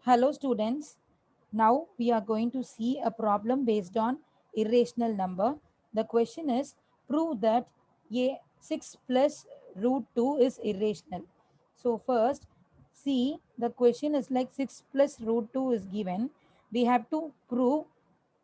Hello students. Now we are going to see a problem based on irrational number. The question is prove that a 6 plus root 2 is irrational. So first see the question is like 6 plus root 2 is given. We have to prove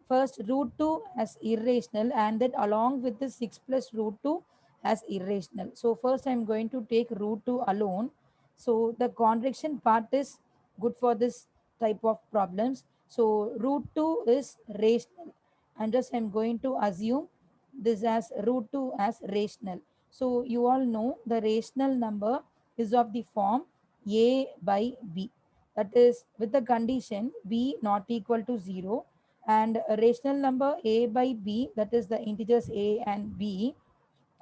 first root 2 as irrational and then along with the 6 plus root 2 as irrational. So first I'm going to take root 2 alone. So the contradiction part is good for this type of problems. So root 2 is rational and just I'm going to assume this as root 2 as rational. So you all know the rational number is of the form a by b, that is with the condition b not equal to 0, and a rational number a by b, that is the integers a and b,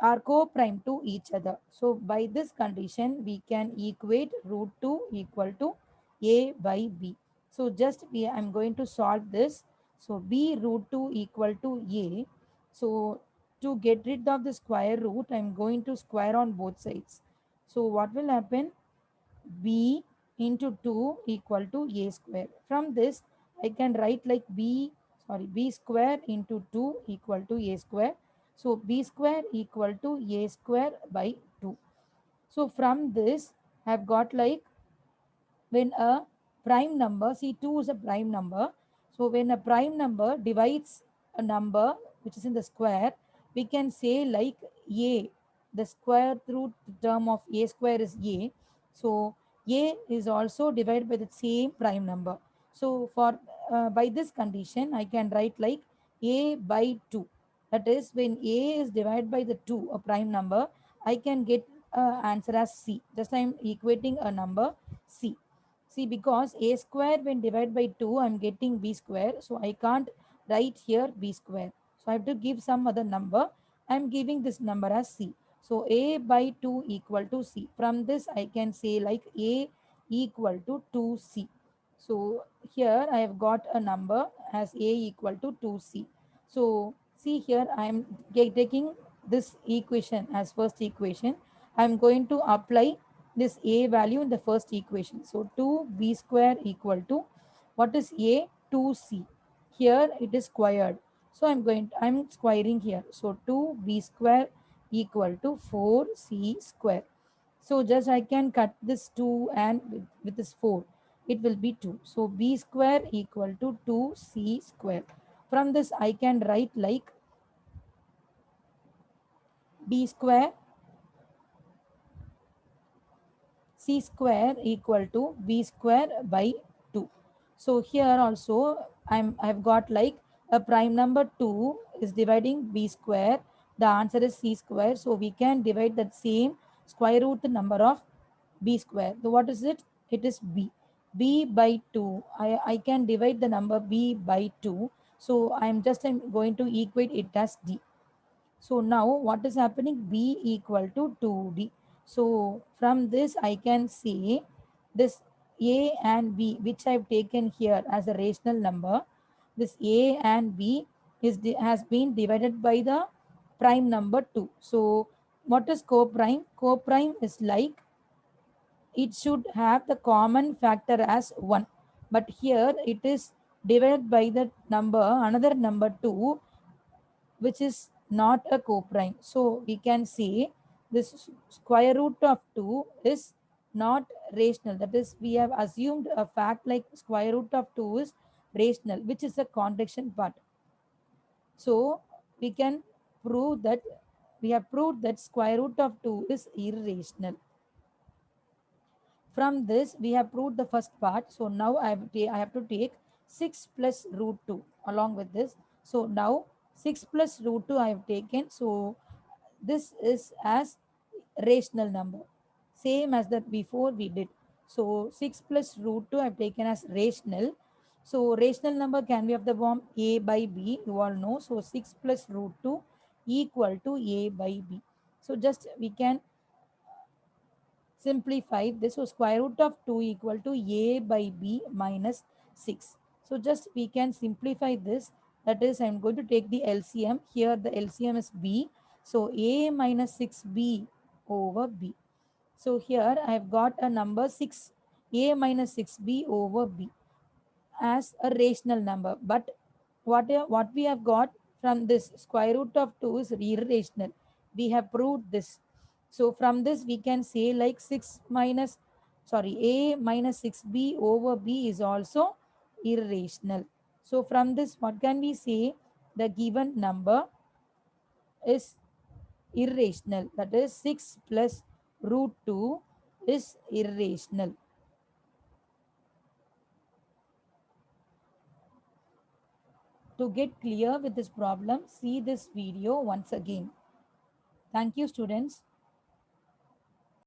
are co-prime to each other. So by this condition, we can equate root 2 equal to a by b. So just I'm going to solve this. So b root 2 equal to a. So to get rid of the square root, I'm going to square on both sides. So what will happen? B into 2 equal to a square. From this, I can write like b square into 2 equal to a square. So b square equal to a square by 2. So from this, I've got like when a prime number, see 2 is a prime number. So when a prime number divides a number which is in the square, we can say like a, the square root term of a square is a. So a is also divided by the same prime number. So for by this condition, I can write like a by 2. That is when a is divided by the 2, a prime number, I can get answer as c. Just I am equating a number c. See, because a square when divided by 2, I'm getting b square. So I can't write here b square. So I have to give some other number. I'm giving this number as c. So a by 2 equal to c. From this, I can say like a equal to 2c. So here I have got a number as a equal to 2c. So see here, I am taking this equation as first equation. I'm going to apply this a value in the first equation. So 2b square equal to what is a? 2c. Here it is squared. So I'm squaring here. So 2b square equal to 4c square. So just I can cut this 2 and with this 4, it will be 2. So b square equal to 2c square. From this I can write like b square c square equal to b square by 2. So here also I've got like a prime number 2 is dividing b square. The answer is c square. So we can divide that same square root number of b square. So what is it? It is b. b by 2. I can divide the number b by 2. So I'm going to equate it as d. So now what is happening? B equal to 2D. So from this I can see this A and B, which I've taken here as a rational number. This A and B has been divided by the prime number 2. So what is co-prime? Co-prime is like it should have the common factor as 1. But here it is divided by the number, another number 2, which is not a coprime. So we can say this square root of 2 is not rational. That is, we have assumed a fact like square root of 2 is rational, which is a contradiction part. So we can prove that we have proved that square root of 2 is irrational. From this, we have proved the first part. So now I have to take 6 plus root 2 along with this. So now 6 plus root 2 I have taken. So this is as rational number. Same as that before we did. So 6 plus root 2 I have taken as rational. So rational number can be of the form a by b. You all know. So 6 plus root 2 equal to a by b. So just we can simplify this. So square root of 2 equal to a by b minus 6. So just we can simplify this. That is, I'm going to take the LCM. Here the LCM is b. So a minus 6b over b. So here I have got a number 6, a minus 6b over b. as a rational number. But what we have got from this square root of 2 is irrational. We have proved this. So from this we can say like 6 minus, sorry, a minus 6b over b is also irrational. So from this what can we say? The given number is irrational. That is 6 plus root 2 is irrational. To get clear with this problem, see this video once again. Thank you, students.